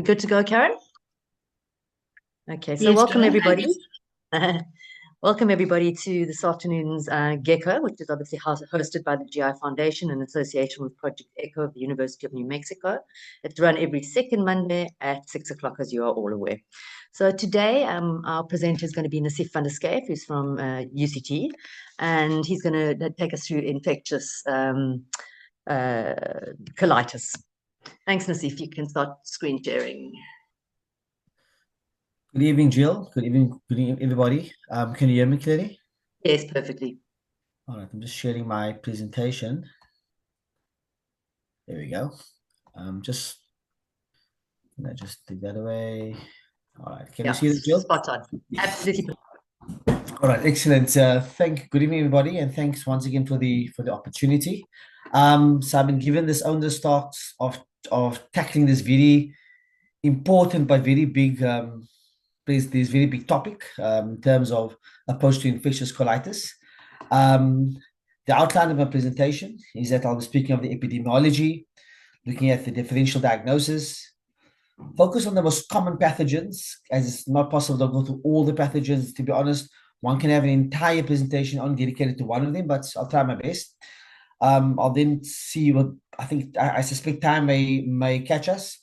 good to go, Karen? Okay, so Yes, welcome Joanne. everybody. Welcome everybody to this afternoon's GECO, which is obviously hosted by the GI Foundation in association with Project ECHO of the University of New Mexico. It's run every second Monday at 6 o'clock, as you are all aware. So today, our presenter is going to be Nasief van der Schyff, who's from UCT, and he's going to take us through infectious colitis. Thanks, Nasief. You can start screen sharing. Good evening, Gill. Good evening, everybody. Can you hear me clearly? Yes, perfectly. All right, I'm just sharing my presentation. There we go. Just take that away. All right, can you see the Gill? Spot on. Absolutely. All right, excellent. Good evening, everybody, and thanks once again for the opportunity. So I've been given this onerous task of tackling this very important but very big this very big topic in terms of approach to infectious colitis. The outline of my presentation is that I'll be speaking of the epidemiology, looking at the differential diagnosis, focus on the most common pathogens, as it's not possible to go through all the pathogens. To be honest, one can have an entire presentation only dedicated to one of them, but I'll try my best. I'll then see what I suspect time may catch us.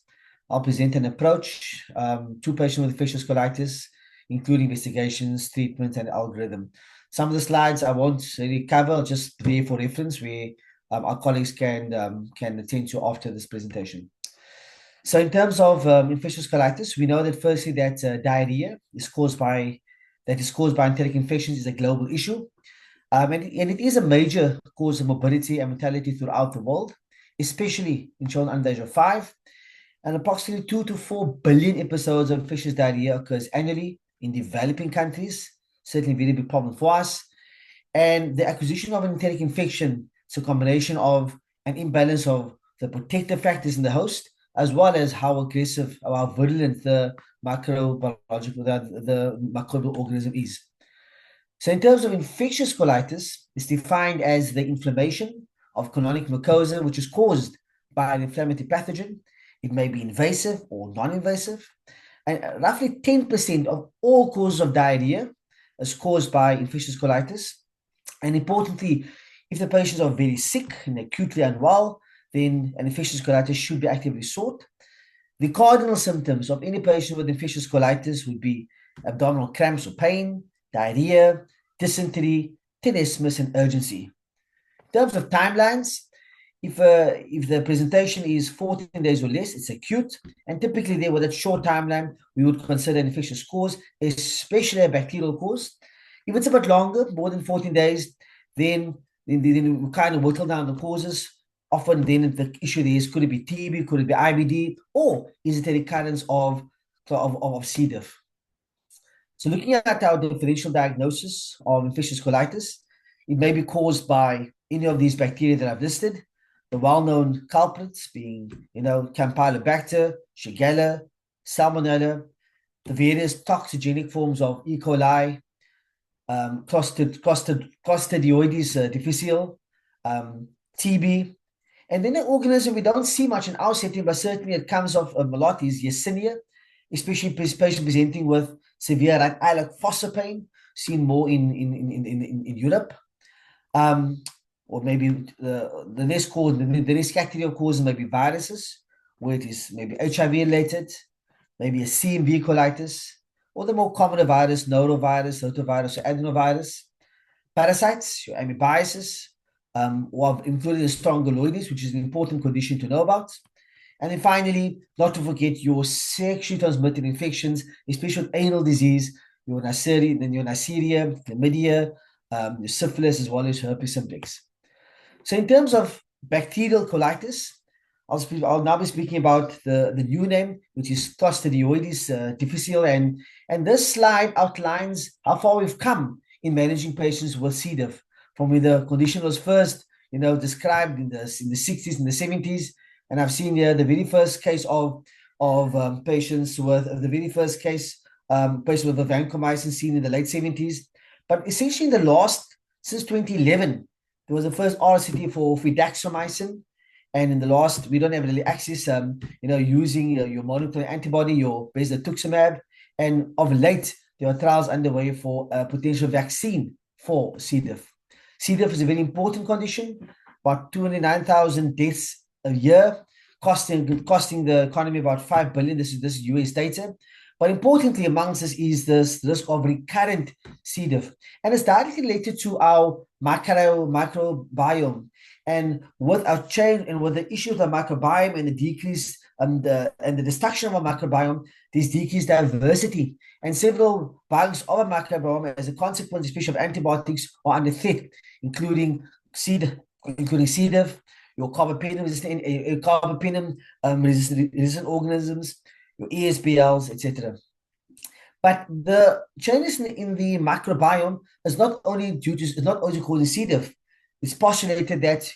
I'll present an approach to patients with infectious colitis, including investigations, treatment, and algorithm. Some of the slides I won't really cover, just there for reference, where our colleagues can attend to after this presentation. So in terms of infectious colitis, we know that firstly that diarrhea is caused by enteric infections is a global issue. And it is a major cause of morbidity and mortality throughout the world, especially in children under the age of 5. And approximately 2 to 4 billion episodes of infectious diarrhea occurs annually in developing countries, certainly a very big problem for us. And the acquisition of an enteric infection is a combination of an imbalance of the protective factors in the host, as well as how aggressive or how virulent the microbial organism is. So in terms of infectious colitis, it's defined as the inflammation of colonic mucosa, which is caused by an inflammatory pathogen. It may be invasive or non-invasive. And roughly 10% of all causes of diarrhea is caused by infectious colitis. And importantly, if the patients are very sick and acutely unwell, then an infectious colitis should be actively sought. The cardinal symptoms of any patient with infectious colitis would be abdominal cramps or pain, diarrhea, dysentery, tenesmus, and urgency. In terms of timelines, if the presentation is 14 days or less, it's acute. And typically there with a short timeline, we would consider an infectious cause, especially a bacterial cause. If it's a bit longer, more than 14 days, then we kind of whittle down the causes. Often then the issue there is, could it be TB, could it be IBD, or is it a recurrence of C. diff? So looking at our differential diagnosis of infectious colitis, it may be caused by any of these bacteria that I've listed. The well-known culprits being, Campylobacter, Shigella, Salmonella, the various toxigenic forms of E. coli, Clostridioides difficile, TB, and then an organism we don't see much in our setting, but certainly it comes off a lot is Yersinia, especially patients presenting with severe right eye like fossa pain, seen more in Europe. Or maybe the next category of causes may be viruses, where it is maybe HIV related, maybe a CMV colitis, or the more common virus, norovirus, rotavirus, or adenovirus. Parasites, your amoebiasis, or including the strongyloides, which is an important condition to know about. And then finally, not to forget your sexually transmitted infections, especially with anal disease, your Neisseria, chlamydia, your syphilis, as well as herpes simplex. So in terms of bacterial colitis, I'll now be speaking about the new name, which is Clostridioides difficile, and this slide outlines how far we've come in managing patients with C. diff, from when the condition was first, described in the 60s and the 70s, and I've seen here the very first case of patients with patient with vancomycin seen in the late 70s, but essentially in the last since 2011. There was the first RCT for fidaxomicin, And in the last, we don't have really access, using your monoclonal antibody, your bezaduximab. And of late, there are trials underway for a potential vaccine for C. diff. C. diff is a very important condition, about 209,000 deaths a year, costing the economy about 5 billion. This is US data. But importantly, amongst this is this risk of recurrent C. diff. And it's directly related to our microbiome. And with our change and with the issue of the microbiome and the decrease and the destruction of our microbiome, there's decreased diversity. And several bugs of our microbiome, as a consequence, especially of antibiotics, are under threat, including C. diff, your carbapenem resistant organisms, your ESBLs, etc. But the changes in the microbiome is not only causing C. diff. It's postulated that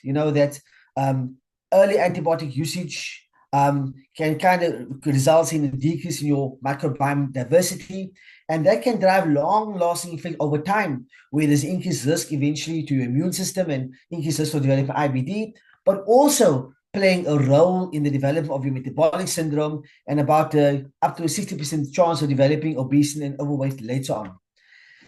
early antibiotic usage can kind of result in a decrease in your microbiome diversity, and that can drive long-lasting effect over time, where there's increased risk eventually to your immune system and increased risk for developing IBD, but also playing a role in the development of your metabolic syndrome and about up to a 60% chance of developing obesity and overweight later on.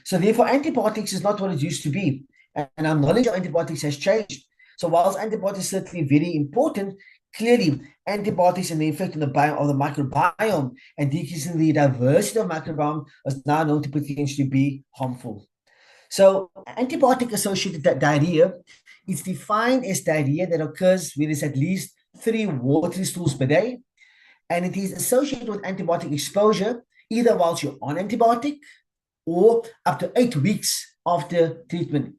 So therefore, antibiotics is not what it used to be. And our knowledge of antibiotics has changed. So whilst antibiotics are certainly very important, clearly antibiotics and the effect on the microbiome and decreasing the diversity of microbiome is now known to potentially be harmful. So antibiotic-associated diarrhea is defined as diarrhea that occurs when there's at least 3 watery stools per day, and it is associated with antibiotic exposure either whilst you're on antibiotic or up to 8 weeks after treatment.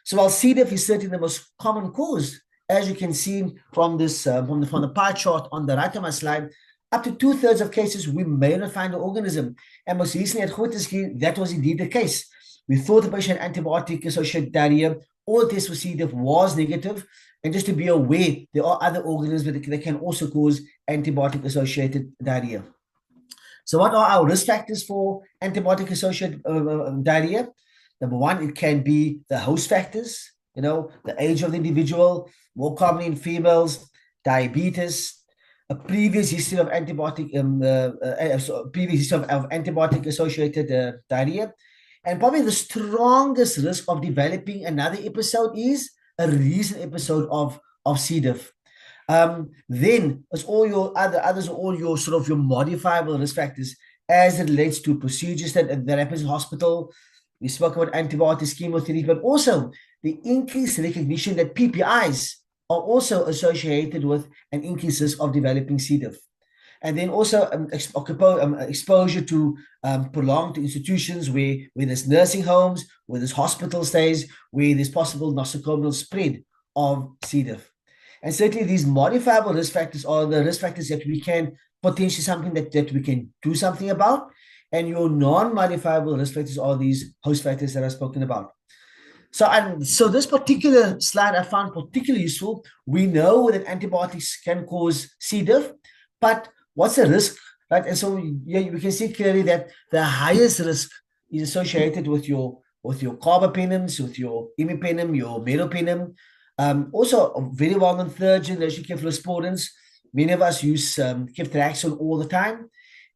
So while C. diff is certainly the most common cause, as you can see from this from the pie chart on the right of my slide, up to 2/3 of cases we may not find the organism. And most recently at Grooteskiel, that was indeed the case. We thought the patient had antibiotic-associated diarrhea. All tests for C. diff was negative. And just to be aware, there are other organisms that can also cause antibiotic-associated diarrhea. So what are our risk factors for antibiotic-associated diarrhea? Number one, it can be the host factors, the age of the individual, more commonly in females, diabetes, a previous history of antibiotic-associated diarrhea. And probably the strongest risk of developing another episode is a recent episode of C. diff. Then, as all your others are all your sort of your modifiable risk factors as it relates to procedures that happens in hospital. We spoke about antibiotics, chemotherapy, but also the increased recognition that PPIs are also associated with an increased risk of developing C. diff. And then also exposure to prolonged institutions where there's nursing homes, where there's hospital stays, where there's possible nosocomial spread of C. diff. And certainly these modifiable risk factors are the risk factors that we can potentially something that we can do something about. And your non-modifiable risk factors are these host factors that I've spoken about. So this particular slide I found particularly useful. We know that antibiotics can cause C. diff, but what's the risk, right? And so we can see clearly that the highest risk is associated with your carbapenems, with your imipenem, your meropenem. Also, a very well-known third generation cephalosporins. Many of us use ceftriaxone all the time.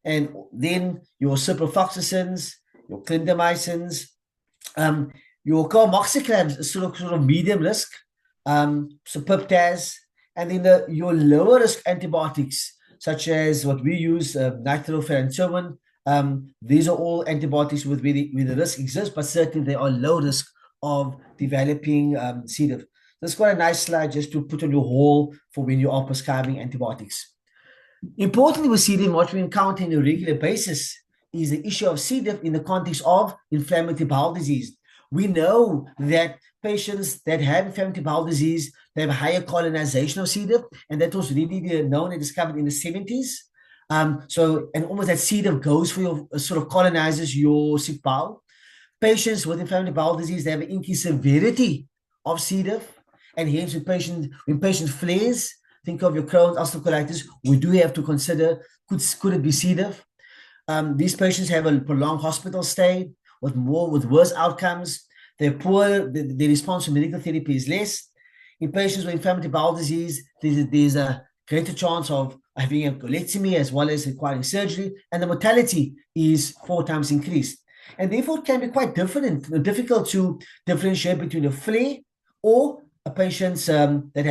And then your ciprofloxacins, your clindamycins, your carmoxyclams is sort of medium risk, Piptaz, and then your lower risk antibiotics, such as what we use, nitrofurantoin. These are all antibiotics where the risk exists, but certainly they are low risk of developing C. diff. That's quite a nice slide just to put on your wall for when you are prescribing antibiotics. Importantly, with C. diff, what we encounter on a regular basis is the issue of C. diff in the context of inflammatory bowel disease. We know that patients that have inflammatory bowel disease, they have higher colonization of C. diff, and that was really known and discovered in the 70s. And almost that C. diff goes for your sort of colonizes your sick bowel. Patients with inflammatory bowel disease, they have an increased severity of C. diff, and hence when patient flares, think of your Crohn's, ulcerative colitis, we do have to consider, could it be C. diff? These patients have a prolonged hospital stay with worse outcomes. Their response to medical therapy is less. In patients with inflammatory bowel disease, there's a greater chance of having a colectomy as well as requiring surgery, and the mortality is 4 times increased. And therefore, it can be quite difficult to differentiate between a flare or a patient that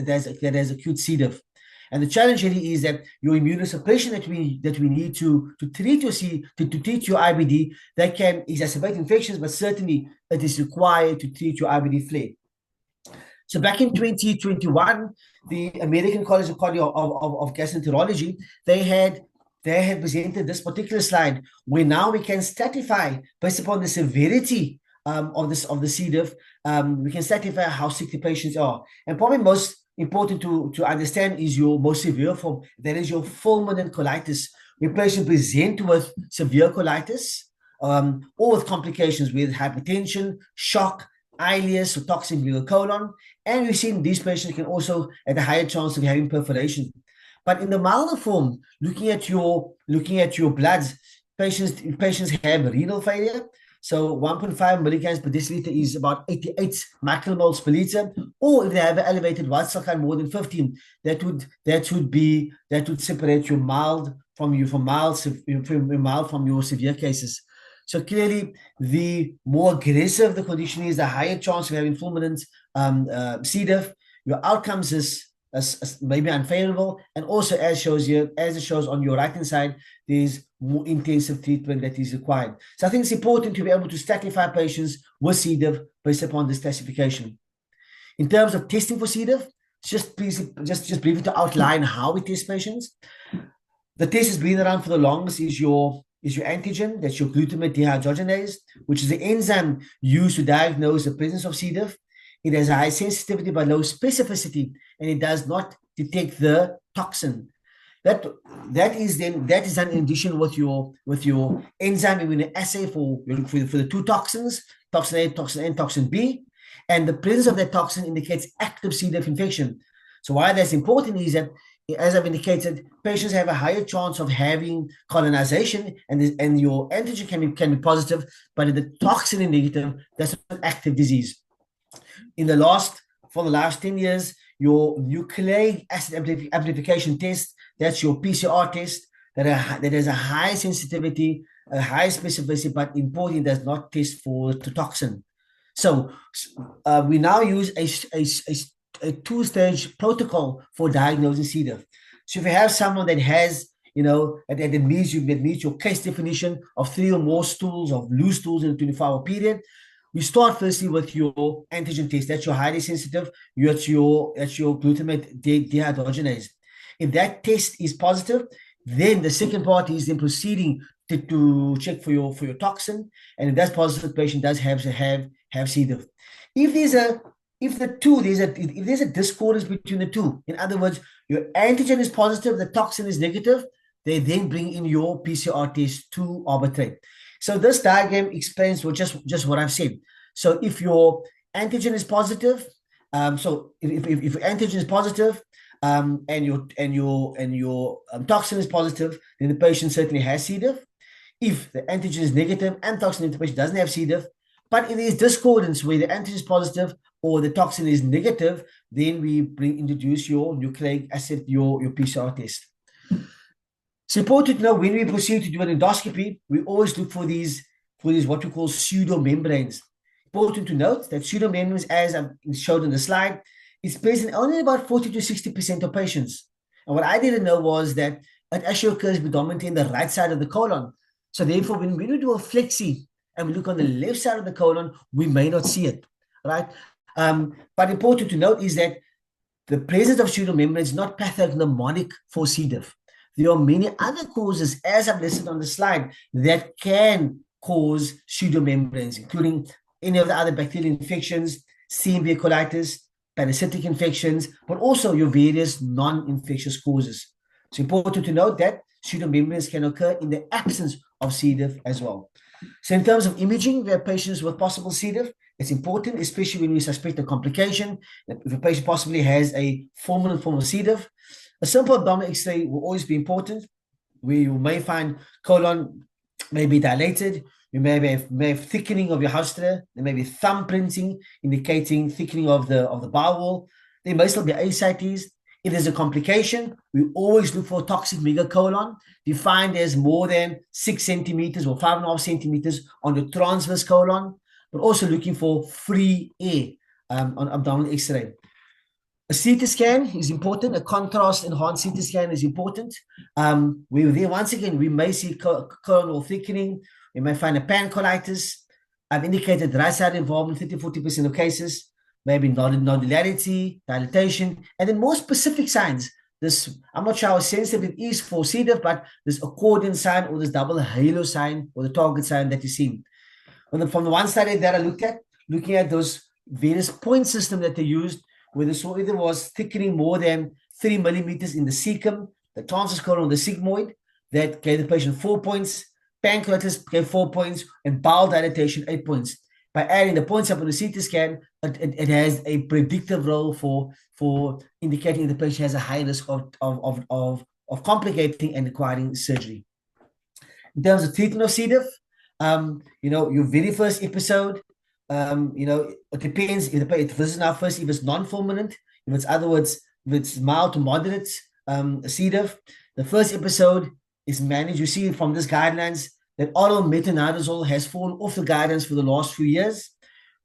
has acute C. diff. And the challenge really is that your immunosuppression that we need to treat your to treat your IBD, that can exacerbate infections, but certainly it is required to treat your IBD flare. So back in 2021, the American College of Gastroenterology, they had presented this particular slide where now we can stratify based upon the severity of the C. diff. We can stratify how sick the patients are, and probably most important to understand is your most severe form. That is your fulminant colitis. Your patient present with severe colitis, or with complications with hypertension, shock, ileus, or toxic colon. And we've seen these patients can also have a higher chance of having perforation. But in the milder form, looking at your bloods, patients have renal failure. So 1.5 milligrams per deciliter is about 88 micromoles per liter. Or if they have an elevated white cell count more than 15, that would separate your mild from your severe cases. So clearly, the more aggressive the condition is, the higher chance of having fulminant C. diff. Your outcomes is maybe unfavorable, and also as it shows on your right hand side, there's more intensive treatment that is required. So I think it's important to be able to stratify patients with C. diff based upon this classification. In terms of testing for C. diff, just briefly to outline how we test patients. The test has been around for the longest is your antigen, that's your glutamate dehydrogenase, which is the enzyme used to diagnose the presence of C. diff. It has a high sensitivity but low specificity, and it does not detect the toxin. That is done in addition with your enzyme immunoassay for the two toxins, toxin A, toxin N, toxin B, and the presence of that toxin indicates active C. diff infection. So why that's important is that, as I've indicated, patients have a higher chance of having colonization, and your antigen can be positive, but if the toxin is negative, that's an active disease. For the last 10 years, your nucleic acid amplification test, that's your PCR test, that has a high sensitivity, a high specificity, but importantly, does not test for the toxin. So we now use a two-stage protocol for diagnosing C. diff. So if you have someone that has, that meets your case definition of 3 or more stools, of loose stools in a 24-hour period, we start firstly with your antigen test. That's your highly sensitive. That's your glutamate dehydrogenase. If that test is positive, then the second part is then proceeding to check for your toxin. And if that's positive, the patient does have C. diff. If there's a discordance between the two, in other words, your antigen is positive, the toxin is negative, they then bring in your PCR test to arbitrate. So this diagram explains just what I've said. So if your antigen is positive, if your antigen is positive, and your toxin is positive, then the patient certainly has C. diff. If the antigen is negative and toxin, the patient doesn't have C. diff. But if there is discordance where the antigen is positive or the toxin is negative, then we introduce your nucleic acid, your PCR test. It's important to know when we proceed to do an endoscopy, we always look for these what we call pseudomembranes. Important to note that pseudomembranes, as I showed on the slide, is present only about 40 to 60% of patients. And what I didn't know was that it actually occurs predominantly in the right side of the colon. So therefore, when we do a flexi and we look on the left side of the colon, we may not see it, right? But important to note is that the presence of pseudomembranes is not pathognomonic for C. diff. There are many other causes, as I've listed on the slide, that can cause pseudomembranes, including any of the other bacterial infections, CMV colitis, parasitic infections, but also your various non-infectious causes. It's important to note that pseudomembranes can occur in the absence of C. diff as well. So in terms of imaging, we have patients with possible C. diff. It's important, especially when we suspect a complication, that if a patient possibly has a fulminant form of C. diff. A simple abdominal X-ray will always be important, where you may find colon may be dilated. You may have thickening of your haustere. There may be thumbprinting indicating thickening of the bowel wall. There may still be ascites. If there's a complication, we always look for toxic megacolon, defined as more than 6 centimeters or 5.5 centimeters on the transverse colon, but also looking for free air on abdominal X-ray. A CT scan is important. A contrast-enhanced CT scan is important. Once again, we may see colon wall thickening. We may find a pancolitis. I've indicated right-side involvement, 30-40% of cases. Maybe nodularity, dilatation, and then more specific signs. I'm not sure how sensitive it is for C. diff, but this accordion sign or this double halo sign or the target sign that you see. From the one study that I looked at, looking at those various point system that they used, where the either was thickening more than 3 millimeters in the cecum, the transverse colon, the sigmoid, that gave the patient 4 points, pancreatitis gave 4 points, and bowel dilatation 8 points. By adding the points up on the CT scan, it has a predictive role for indicating the patient has a high risk of complicating and requiring surgery. In terms of treatment of C. diff, your very first episode, it depends if this is now first, if it's non-fulminant, if it's mild to moderate C. diff. The first episode is managed. You see from these guidelines that oral metronidazole has fallen off the guidance for the last few years.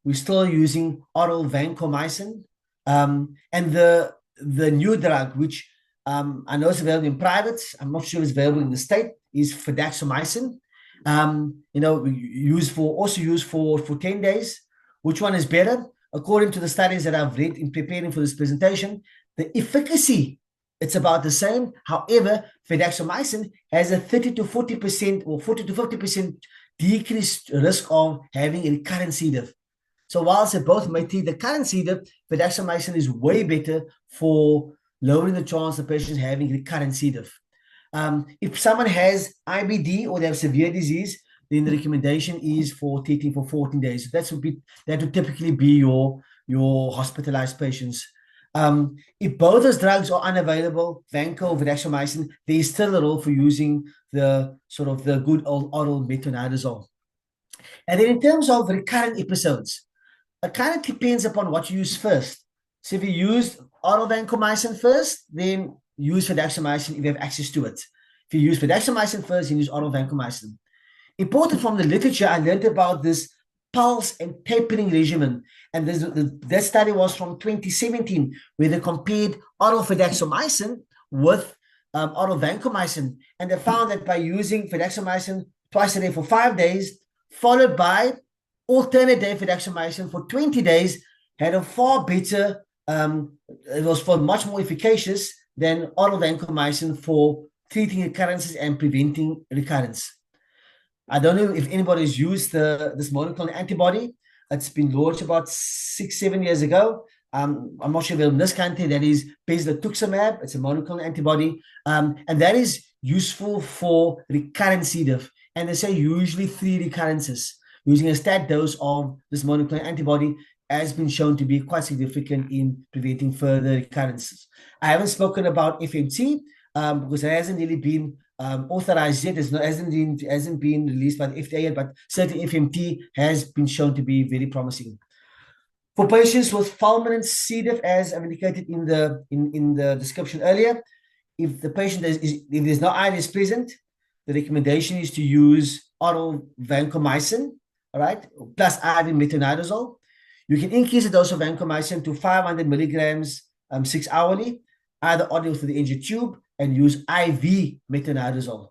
We're still using oral vancomycin. And the new drug, which I know is available in private, I'm not sure it's available in the state, is fidaxomicin. Used for 10 days. Which one is better? According to the studies that I've read in preparing for this presentation, the efficacy, it's about the same. However, fidaxomicin has a 30 to 40% or 40 to 50% decreased risk of having a recurrent C. diff. So whilst they both may treat the current C. diff, fidaxomicin is way better for lowering the chance the patient is having recurrent C. diff. If someone has IBD or they have severe disease, then the recommendation is for treating for 14 days. That would typically be your hospitalized patients. If both those drugs are unavailable, vanco or fidaxomicin, there is still a role for using the good old oral metronidazole. And then in terms of recurrent episodes, it kind of depends upon what you use first. So if you use oral vancomycin first, then use fidaxomicin if you have access to it. If you use fidaxomicin first, then use oral vancomycin. Important from the literature, I learned about this pulse and tapering regimen. And that study was from 2017, where they compared oral fidaxomicin with oral vancomycin. And they found that by using fidaxomicin twice a day for 5 days, followed by alternate day fidaxomicin for 20 days, had a far better, it was far much more efficacious than oral vancomycin for treating recurrences and preventing recurrence. I don't know if anybody's used this monoclonal antibody. It's been launched about 6-7 years ago. I'm not sure if in this country, that is beslatuximab. It's a monoclonal antibody. And that is useful for recurrent C. diff. And they say usually 3 recurrences. Using a stat dose of this monoclonal antibody has been shown to be quite significant in preventing further recurrences. I haven't spoken about FMT because it hasn't really been authorized yet. It hasn't been released by the FDA yet, but certainly FMT has been shown to be very promising. For patients with fulminant C. diff, as I've indicated in the description earlier, if the patient if there's no iris present, the recommendation is to use oral vancomycin, all right, plus IV metronidazole. You can increase the dose of vancomycin to 500 milligrams 6 hourly, either audio through the NG tube, and use IV metronidazole.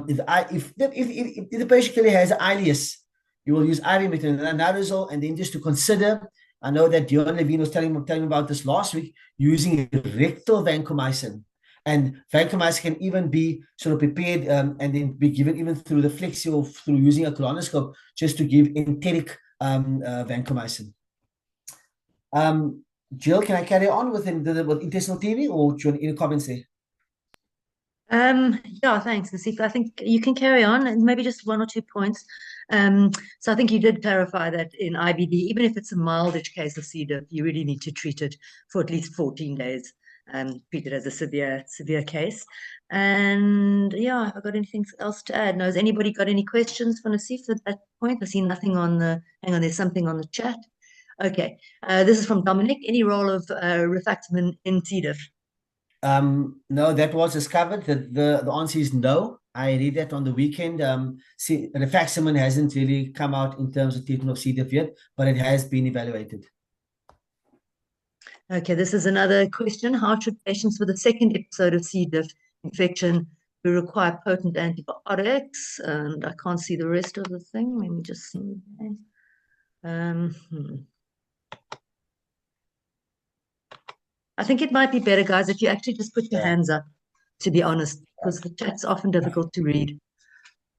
If the patient clearly has ileus, you will use IV metronidazole, and then just to consider, I know that Dion Levine was telling me about this last week, using rectal vancomycin. And vancomycin can even be sort of prepared and then be given even through the flexi or through using a colonoscope just to give enteric vancomycin. Gill, can I carry on with intestinal TV, or do you want any comments there? Yeah, thanks, Nasief. I think you can carry on, and maybe just 1 or 2 points. So I think you did clarify that in IBD, even if it's a mildish case of C. diff, you really need to treat it for at least 14 days. treated as a severe case. And yeah, have I got anything else to add? No, has anybody got any questions for Nasief at that point? I see nothing on the, hang on, there's something on the chat. Okay, this is from Dominic. Any role of rifaximin in C. diff? No, that was discovered. The answer is no. I read that on the weekend. See, rifaximin hasn't really come out in terms of treatment of C. diff yet, but it has been evaluated. Okay, this is another question. How should patients with a second episode of C. diff infection who require potent antibiotics? And I can't see the rest of the thing. Let me just see. I think it might be better, guys, if you actually just put your hands up, to be honest, because the chat's often difficult to read.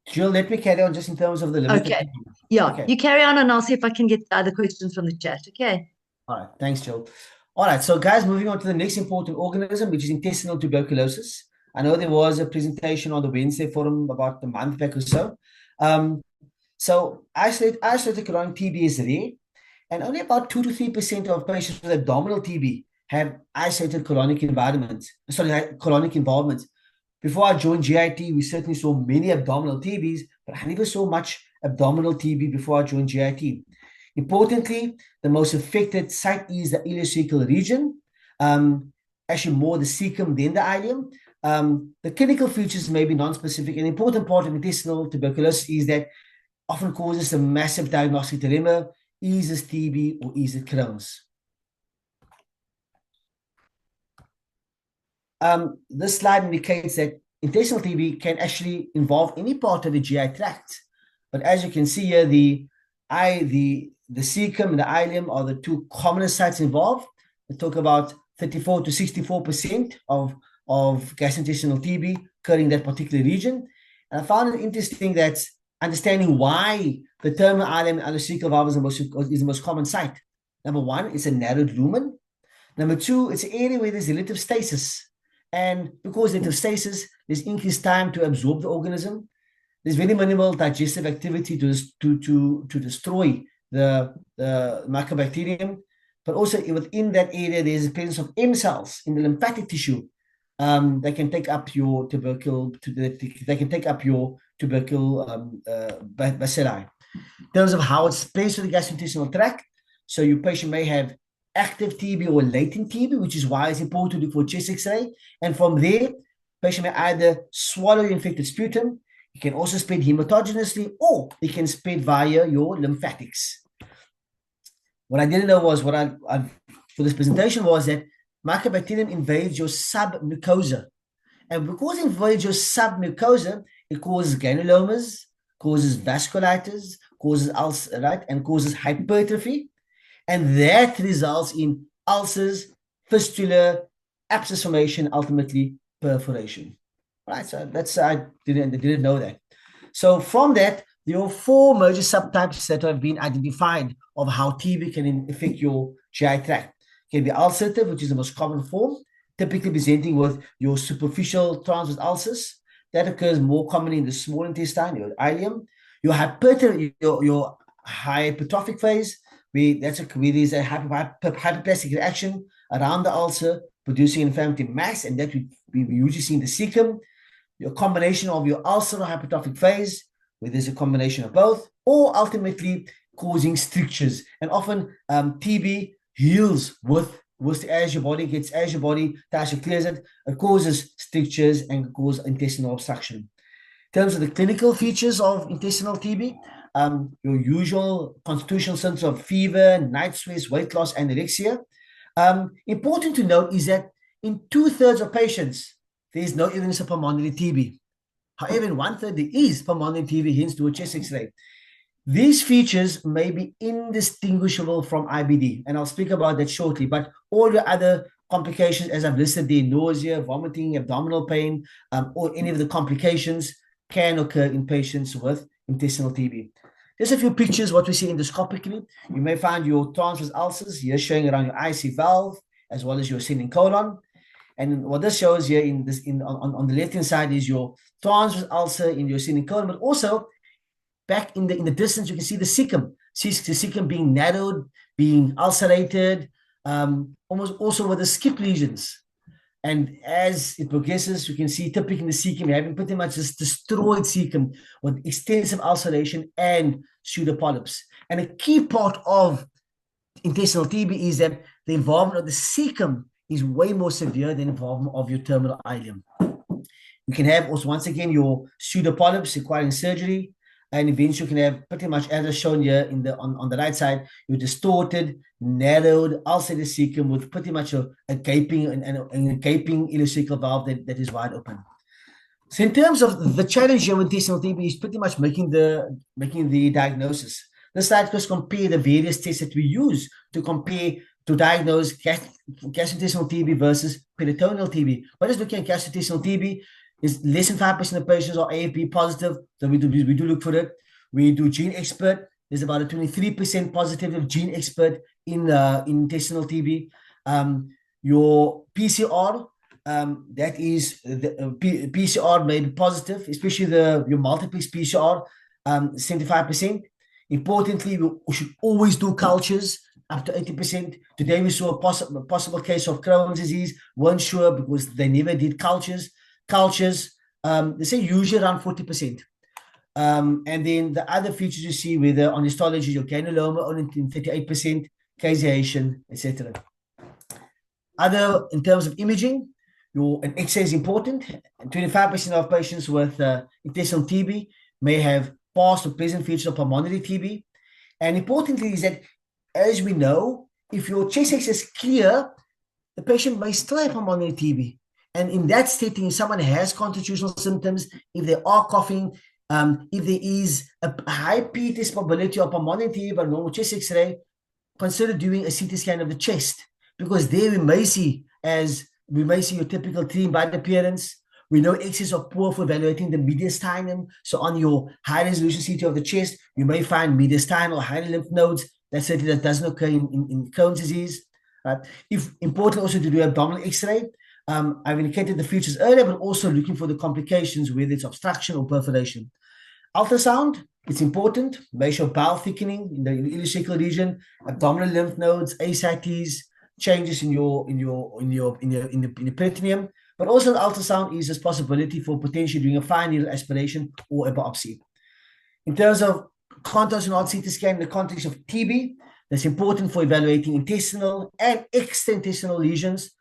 Jill, let me carry on just in terms of the limited. Okay. Yeah, you carry on and I'll see if I can get the other questions from the chat. Okay. All right. Thanks, Jill. All right. So, guys, moving on to the next important organism, which is intestinal tuberculosis. I know there was a presentation on the Wednesday forum about a month back or so. So isolated colonic TB is rare, and only about 2 to 3% of patients with abdominal TB have isolated colonic colonic involvement. Before I joined GIT, we certainly saw many abdominal TBs, but I never saw much abdominal TB before I joined GIT. Importantly, the most affected site is the ileocecal region, actually more the cecum than the ileum. The clinical features may be non-specific. An important part of intestinal tuberculosis is that often causes a massive diagnostic dilemma. Is this TB or is it Crohn's? This slide indicates that intestinal TB can actually involve any part of the GI tract. But as you can see here, the cecum and the ileum are the two commonest sites involved. We talk about 34 to 64% of gastrointestinal TB occurring in that particular region. And I found it interesting that understanding why the terminal ileum and ileocecal valve is the most common site. Number one, it's a narrowed lumen. Number two, it's an area where there's relative stasis. And because relative stasis, there's increased time to absorb the organism. There's very minimal digestive activity to destroy the mycobacterium. But also within that area, there's a presence of M cells in the lymphatic tissue that can take up your tubercle. They can take up your tubercle bacilli. In terms of how it's placed in the gastrointestinal tract, so your patient may have active TB or latent TB, which is why it's important to do for chest X-ray. And from there, patient may either swallow the infected sputum. It can also spread hematogenously, or it can spread via your lymphatics. What I didn't know was for this presentation was that mycobacterium invades your submucosa. And because it invades your submucosa, it causes granulomas, causes vasculitis, causes ulcers, right? And causes hypertrophy. And that results in ulcers, fistula, abscess formation, ultimately perforation. Right? So that's, I didn't know that. So from that, there are 4 major subtypes that have been identified of how TB can affect your GI tract. It can be ulcerative, which is the most common form, typically presenting with your superficial transverse ulcers. That occurs more commonly in the small intestine, your ileum. Your hypertrophic phase, where there's a hyperplastic reaction around the ulcer, producing inflammatory mass, and that we usually see in the cecum. Your combination of your ulcer or hypertrophic phase, where there's a combination of both, or ultimately causing strictures. And often TB heals as your body actually clears it, it causes strictures and causes intestinal obstruction. In terms of the clinical features of intestinal TB, your usual constitutional symptoms of fever, night sweats, weight loss, anorexia. Important to note is that in 2/3 of patients, there is no evidence of pulmonary TB. However, in 1/3, there is pulmonary TB, hence do a chest X-ray. These features may be indistinguishable from IBD, and I'll speak about that shortly, but all the other complications, as I've listed there, nausea, vomiting, abdominal pain, or any of the complications can occur in patients with intestinal TB. There's a few pictures, what we see endoscopically. You may find your transverse ulcers here showing around your IC valve, as well as your ascending colon. And what this shows here on the left-hand side is your transverse ulcer in your ascending colon, but also back in the distance, you can see the cecum. See the cecum being narrowed, being ulcerated, almost also with the skip lesions. And as it progresses, you can see typically in the cecum, you're having pretty much this destroyed cecum with extensive ulceration and pseudopolyps. And a key part of intestinal TB is that the involvement of the cecum is way more severe than involvement of your terminal ileum. You can have also, once again, your pseudopolyps requiring surgery, and eventually you can have pretty much, as shown here on the right side, your distorted, narrowed, ulcerated cecum with pretty much a gaping and a gaping ileocecal valve that is wide open. So in terms of the challenge here with intestinal TB is pretty much making the diagnosis. This slide just compare the various tests that we use to diagnose gastrointestinal TB versus peritoneal TB. But just looking at gastrointestinal TB, is less than 5% of patients are AFP positive, so we do look for it. We do gene expert. There's about a 23% positive of gene expert in intestinal TB. Your PCR, that is the PCR may be positive, especially your multiplex PCR, 75%. Importantly, we should always do cultures up to 80%. Today we saw a possible case of Crohn's disease. Weren't sure because they never did cultures. They say usually around 40%. And then the other features you see with on histology, your granuloma only in 38%, caseation, etc. Other in terms of imaging, an X-ray is important. 25% of patients with intestinal TB may have past or present features of pulmonary TB. And importantly is that, as we know, if your chest X is clear, the patient may still have pulmonary TB. And in that setting, if someone has constitutional symptoms, if they are coughing, if there is a high p-test probability of pulmonary TB by normal chest X-ray, consider doing a CT scan of the chest, because there we may see your typical clean bite appearance. We know X-rays are poor for evaluating the mediastinum. So on your high resolution CT of the chest, you may find mediastinal high lymph nodes. That certainly doesn't occur in Crohn's disease. Right? If important also to do abdominal X-ray. I've indicated the features earlier, but also looking for the complications, whether it's obstruction or perforation. Ultrasound, it's important. Measure bowel thickening in the ileocecal region, abdominal lymph nodes, ascites, changes in the peritoneum. But also the ultrasound is this possibility for potentially doing a fine needle aspiration or a biopsy. In terms of contrast and CT scan in the context of TB, that's important for evaluating intestinal and extraintestinal lesions,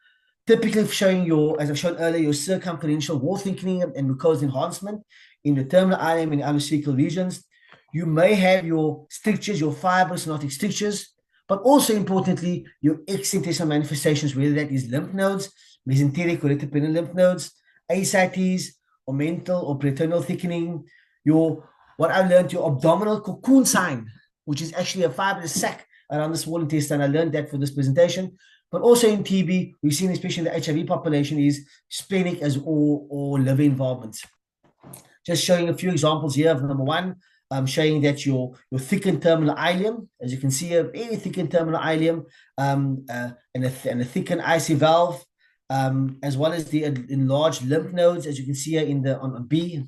typically showing as I've shown earlier, your circumferential wall thickening and mucosal enhancement in the terminal ileum and ileocecal regions. You may have your strictures, your fibrous stenotic strictures, but also importantly, your extraintestinal manifestations, whether that is lymph nodes, mesenteric or retroperitoneal lymph nodes, ascites, or mental or peritoneal thickening, what I learned, your abdominal cocoon sign, which is actually a fibrous sac around the small intestine. I learned that for this presentation. But also in TB, we've seen, especially in the HIV population, is splenic or liver involvement. Just showing a few examples here of number one, showing that your thickened terminal ileum, as you can see, a very thickened terminal ileum, and a thickened IC valve, as well as the enlarged lymph nodes, as you can see here on B.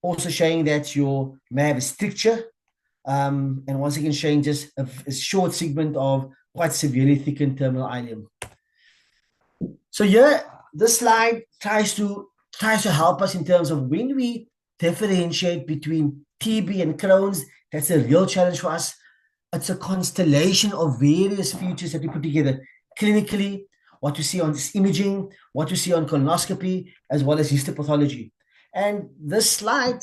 Also showing that you may have a stricture, and once again showing just a short segment of quite severely thickened terminal ileum. So here, this slide tries to help us in terms of when we differentiate between TB and Crohn's. That's a real challenge for us. It's a constellation of various features that we put together clinically, what you see on this imaging, what you see on colonoscopy, as well as histopathology. And this slide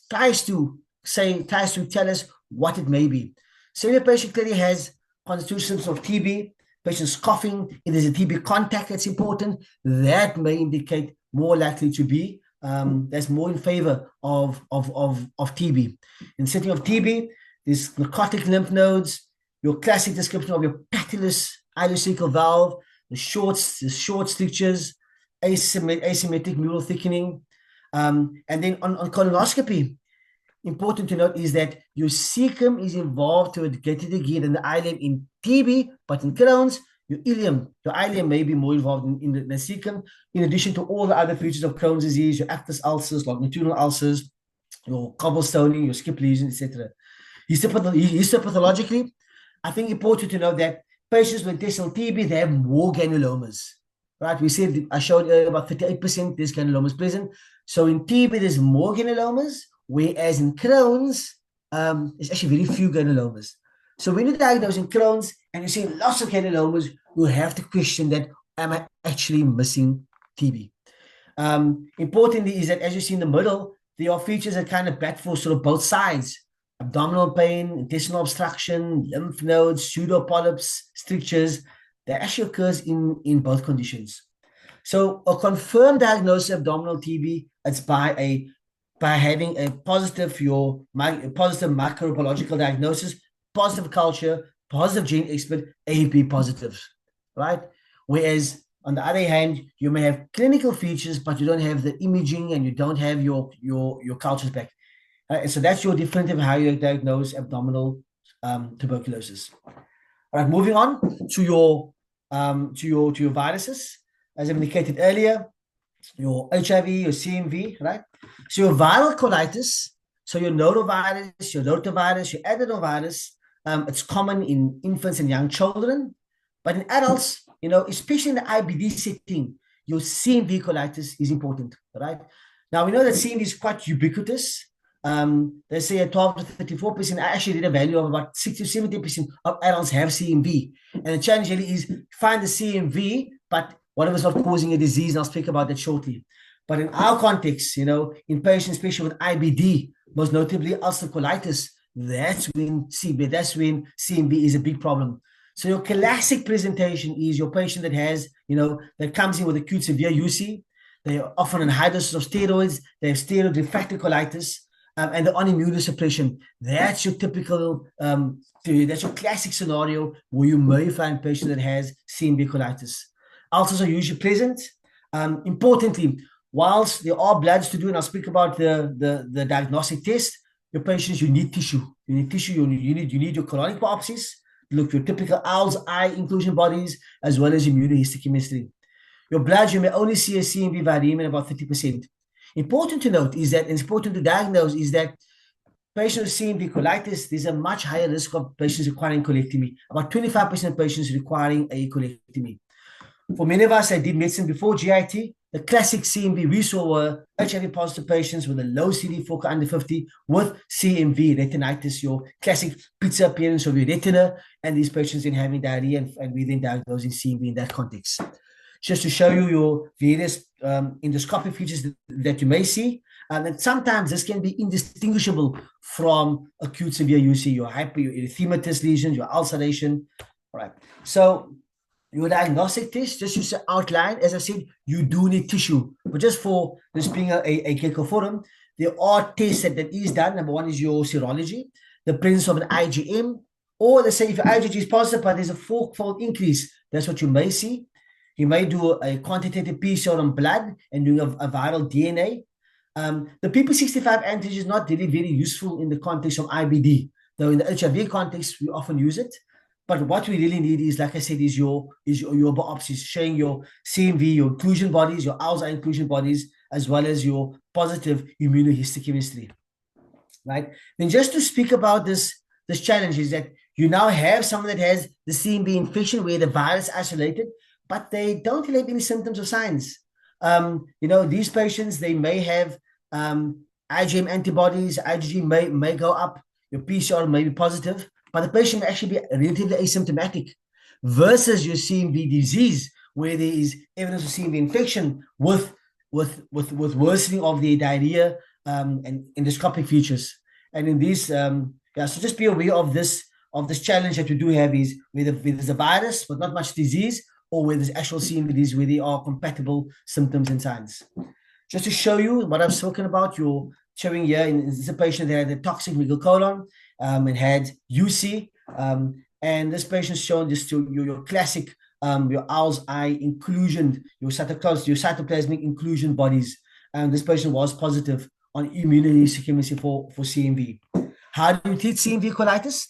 tries to tell us what it may be. So if a patient clearly has constitutional symptoms of TB, patient's coughing, if there's a TB contact that's important, that may indicate more likely to be, that's more in favor of TB. In the setting of TB, there's necrotic lymph nodes, your classic description of your patulous ileocecal valve, the short strictures, asymmetric mural thickening. And then on colonoscopy, important to note is that your cecum is involved to a greater degree than the ileum in TB, but in Crohn's, your ileum may be more involved in the cecum, in addition to all the other features of Crohn's disease, your aphthous ulcers, longitudinal ulcers, your cobblestoning, your skip lesions, etc. Histopathologically, I think important to note that patients with intestinal TB, they have more granulomas. right? We said, I showed earlier about 38% there's granulomas present. So in TB, there's more granulomas, whereas in Crohn's, there's actually very few granulomas. So when you're diagnosing Crohn's and you see lots of granulomas, you have to question that, am I actually missing TB? Importantly is that, as you see in the middle, there are features that kind of bat for sort of both sides: abdominal pain, intestinal obstruction, lymph nodes, pseudopolyps, strictures. That actually occurs in both conditions. So a confirmed diagnosis of abdominal TB, it's by having a positive positive microbiological diagnosis, positive culture, positive gene expert, AB positives, right? Whereas on the other hand, you may have clinical features, but you don't have the imaging and you don't have your cultures back. And so that's your definitive how you diagnose abdominal tuberculosis. All right, moving on to your viruses. As I indicated earlier, your HIV, your CMV, right? So your viral colitis, so your norovirus, your rotavirus, your adenovirus, it's common in infants and young children, but in adults, especially in the IBD setting, your CMV colitis is important, right? Now we know that CMV is quite ubiquitous. They say at 12 to 34%. I actually did a value of about 60 to 70% of adults have CMV. And the challenge really is find the CMV, but whatever's not causing a disease, and I'll speak about that shortly. But in our context, in patients, especially with IBD, most notably ulcerative colitis, that's when CMV is a big problem. So your classic presentation is your patient that has, that comes in with acute severe UC. They are often on high doses of steroids. They have steroid refractory colitis, and they're on immunosuppression. That's your typical, that's your classic scenario where you may find a patient that has CMV colitis. Ulcers are usually present. Importantly, whilst there are bloods to do, and I'll speak about the diagnostic test, your patients, you need tissue. You need tissue. You need your colonic biopsies. Look for your typical owl's eye inclusion bodies, as well as immunohistochemistry. Your blood, you may only see a CMV viremia in about 30%. Important to note is that, and it's important to diagnose, is that patients with CMV colitis, there's a much higher risk of patients requiring colectomy. About 25% of patients requiring a colectomy. For many of us that did medicine before GIT, the classic CMV we saw were HIV positive patients with a low CD4 under 50 with CMV retinitis, your classic pizza appearance of your retina, and these patients then having diarrhea, and we then diagnosing CMV in that context. Just to show you your various endoscopic features that you may see. And sometimes this can be indistinguishable from acute severe UC, your erythematous lesions, your ulceration. All right. So your diagnostic test, just to outline, as I said, you do need tissue. But just for this being a Gecko forum, there are tests that is done. Number one is your serology, the presence of an IgM, or let's say if your IgG is positive, but there's a fourfold increase, that's what you may see. You may do a quantitative PCR on blood and doing a viral DNA. The PP65 antigen is not really very useful in the context of IBD, though in the HIV context, we often use it. But what we really need is, like I said, is your biopsies showing your CMV, your inclusion bodies, your owl's eye inclusion bodies, as well as your positive immunohistochemistry. Right? Then just to speak about this challenge is that you now have someone that has the CMV infection where the virus isolated, but they don't really have any symptoms or signs. These patients, they may have IgM antibodies, IgG may go up, your PCR may be positive, but the patient may actually be relatively asymptomatic versus your CMV disease, where there is evidence of CMV infection with worsening of the diarrhea and endoscopic features. And in these, so just be aware of this challenge that you do have is where there's a virus but not much disease, or where there's actual CMV disease where there are compatible symptoms and signs. Just to show you what I've spoken about, you're showing here is a patient that had a toxic megal colon and had UC. And this patient shown just to your classic, your owl's eye inclusion, your cytoplasmic inclusion bodies. And this patient was positive on immunohistochemistry for CMV. How do you treat CMV colitis?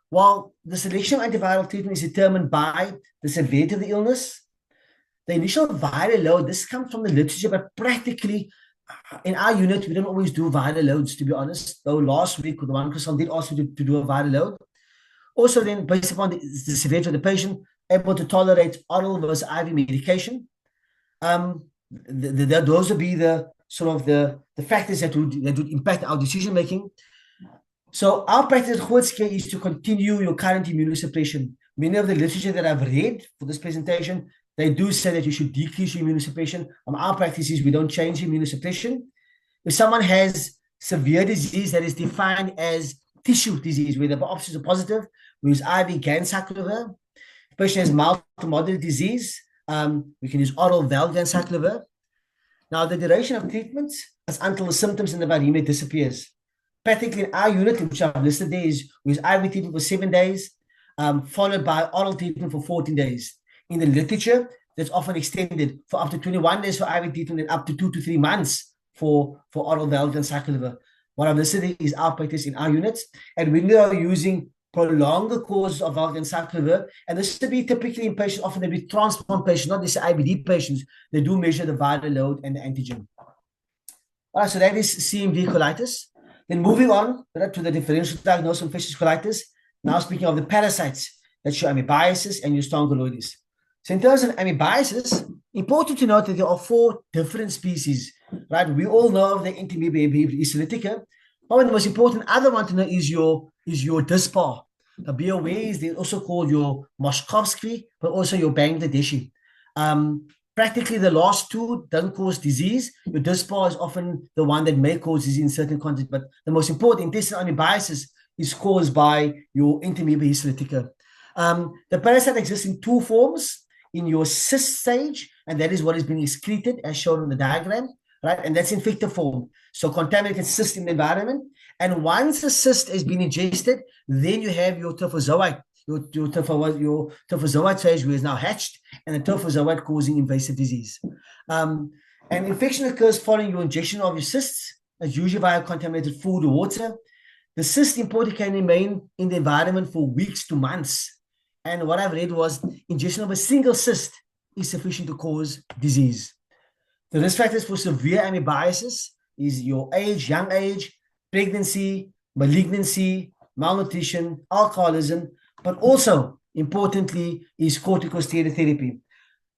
Well, the selection of antiviral treatment is determined by the severity of the illness, the initial viral load. This comes from the literature, but practically in our unit, we don't always do viral loads, to be honest. Though last week, the one person did ask me to do a viral load. Also, then, based upon the severity of the patient, able to tolerate oral versus IV medication. those would be the sort of the factors that would impact our decision making. So our practice at Grootske is to continue your current immunosuppression. Many of the literature that I've read for this presentation, they do say that you should decrease your immunosuppression. Our practice is we don't change immunosuppression. If someone has severe disease that is defined as tissue disease, where the biopsies are positive, we use IV ganciclovir. If the patient has mild to moderate disease, we can use oral valve ganciclovir. Now, the duration of treatment is until the symptoms in the viremia disappears. Practically in our unit, which I've listed there, is we use IV treatment for 7 days, followed by oral treatment for 14 days. In the literature, that's often extended for up to 21 days for IV treatment and up to 2 to 3 months for oral valve ganciclovir. What I've listed there is our practice in our units. And when we are using prolonged courses of valve ganciclovir, and this to be typically in patients, often they be transplant patients, not these IBD patients, they do measure the viral load and the antigen. All right, so that is CMV colitis. Then moving on to the differential diagnosis of infectious colitis, now speaking of the parasites that show amoebiasis and strongyloides. So in terms of amoebiasis, important to note that there are 4 different species, right? We all know of the Entamoeba histolytica, but the most important other one to know is your dispar. Now be aware is they also called your Moskovsky, but also your Bangladeshi. Practically the last 2 doesn't cause disease. Your dispar is often the one that may cause disease in certain contexts, but the most important intestinal amoebiasis is caused by your Entamoeba histolytica. The parasite exists in 2 forms, in your cyst stage, and that is what is being excreted as shown in the diagram, right? And that's infective form. So contaminated cyst in the environment. And once the cyst has been ingested, then you have your trophozoite, your trophozoite phase where it's now hatched, and the trophozoite causing invasive disease. And infection occurs following your ingestion of your cysts, as usually via contaminated food or water. The cyst importantly can remain in the environment for weeks to months. And what I've read was ingestion of a single cyst is sufficient to cause disease. The risk factors for severe amoebiasis is your age, young age, pregnancy, malignancy, malnutrition, alcoholism, but also importantly is corticosteroid therapy.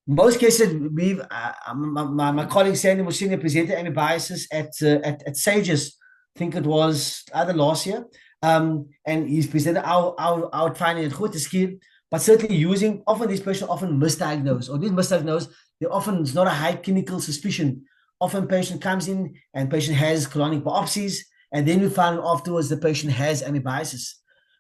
Most cases, my colleague Sandy Musini presented amoebiasis at SAGES, I think it was either last year, and he's presented our finding at Grootske, but certainly using, often these patients often misdiagnosed, or these misdiagnosed, they often, it's not a high clinical suspicion. Often patient comes in and patient has colonic biopsies, and then we find afterwards the patient has amoebiasis.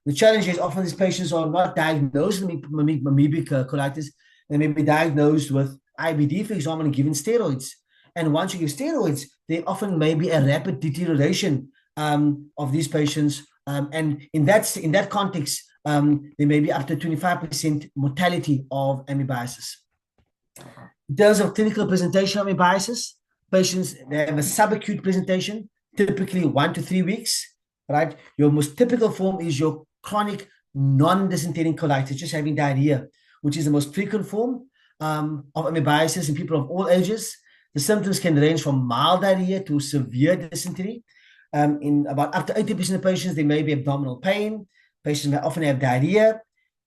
The challenge is often these patients are not diagnosed with amoebic colitis. They may be diagnosed with IBD, for example, and given steroids. And once you give steroids, there often may be a rapid deterioration of these patients. And in that context, there may be up to 25% mortality of amoebiasis. In terms of clinical presentation of amoebiasis, patients, they have a subacute presentation, typically 1 to 3 weeks, right? Your most typical form is your chronic non-dysenteric colitis, just having diarrhea, which is the most frequent form of amoebiasis in people of all ages. The symptoms can range from mild diarrhea to severe dysentery. In about up to 80% of patients, there may be abdominal pain. Patients may often have diarrhea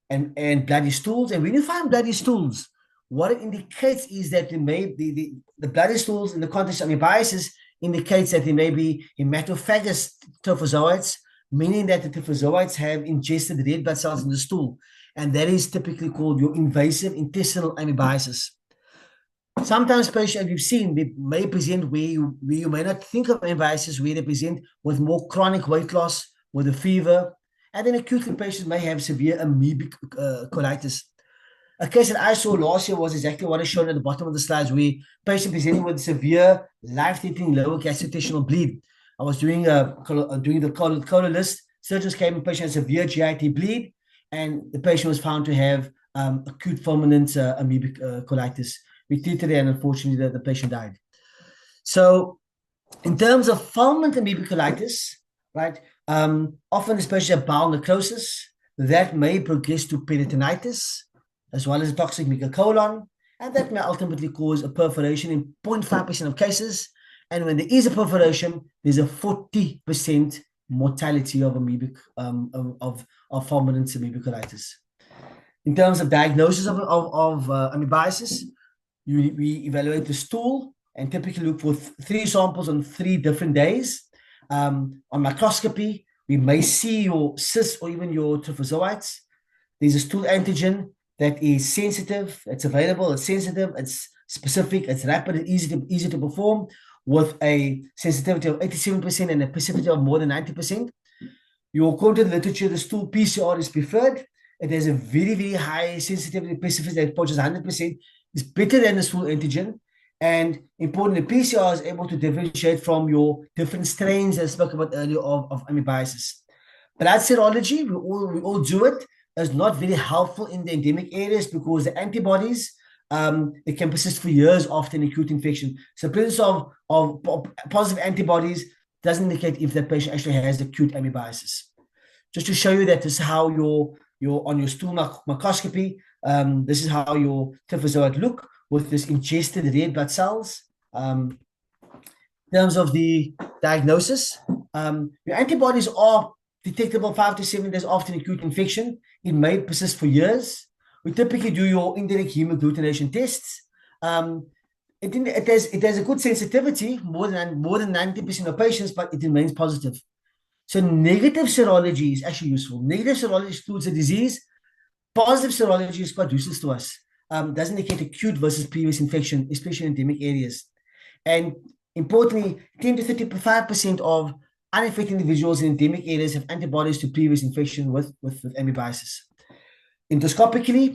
and bloody stools. And when you find bloody stools, what it indicates is that the bloody stools in the context of amoebiasis indicates that there may be hematophagous trophozoites, meaning that the trophozoites have ingested red blood cells in the stool. And that is typically called your invasive intestinal amoebiasis. Sometimes patients, you've seen, they may present where you may not think of amoebiasis, where they present with more chronic weight loss, with a fever, and then acutely patients may have severe amoebic colitis. A case that I saw last year was exactly what is shown at the bottom of the slides, where patient presenting with severe life-threatening lower gastrointestinal bleed. I was doing the colon list. Surgeons came and patient had severe GIT bleed, and the patient was found to have acute fulminant amoebic colitis. We treated it, and unfortunately, the patient died. So, in terms of fulminant amoebic colitis, right, often this patient have bowel necrosis that may progress to peritonitis, as well as a toxic megacolon, and that may ultimately cause a perforation in 0.5% of cases. And when there is a perforation, there's a 40% mortality of amoebic of fulminant amoebic colitis. In terms of diagnosis of amoebiasis, we evaluate the stool and typically look for three samples on 3 different days. On microscopy, we may see your cysts or even your trophozoites. There's a stool antigen that is sensitive, it's available, it's sensitive, it's specific, it's rapid, and easy to perform with a sensitivity of 87% and a specificity of more than 90%. According to the literature, the stool PCR is preferred. It has a very, very high sensitivity specificity that approaches 100%. It's better than the stool antigen. And importantly, PCR is able to differentiate from your different strains that I spoke about earlier of amoebiasis. Blood serology, we all do it. Is not very helpful in the endemic areas because the antibodies, it can persist for years after an acute infection. So presence of positive antibodies doesn't indicate if that patient actually has acute amoebiasis. Just to show you that this is how your on your stool microscopy, this is how your trophozoite look with this ingested red blood cells. In terms of the diagnosis, your antibodies are detectable 5 to 7 days after an acute infection. It may persist for years. We typically do your indirect hemagglutination tests. It has a good sensitivity, more than 90% of patients, but it remains positive. So negative serology is actually useful. Negative serology excludes the disease. Positive serology is quite useless to us. Doesn't indicate acute versus previous infection, especially in endemic areas. And importantly, 10 to 35% of uninfected individuals in endemic areas have antibodies to previous infection with amoebiasis. Endoscopically,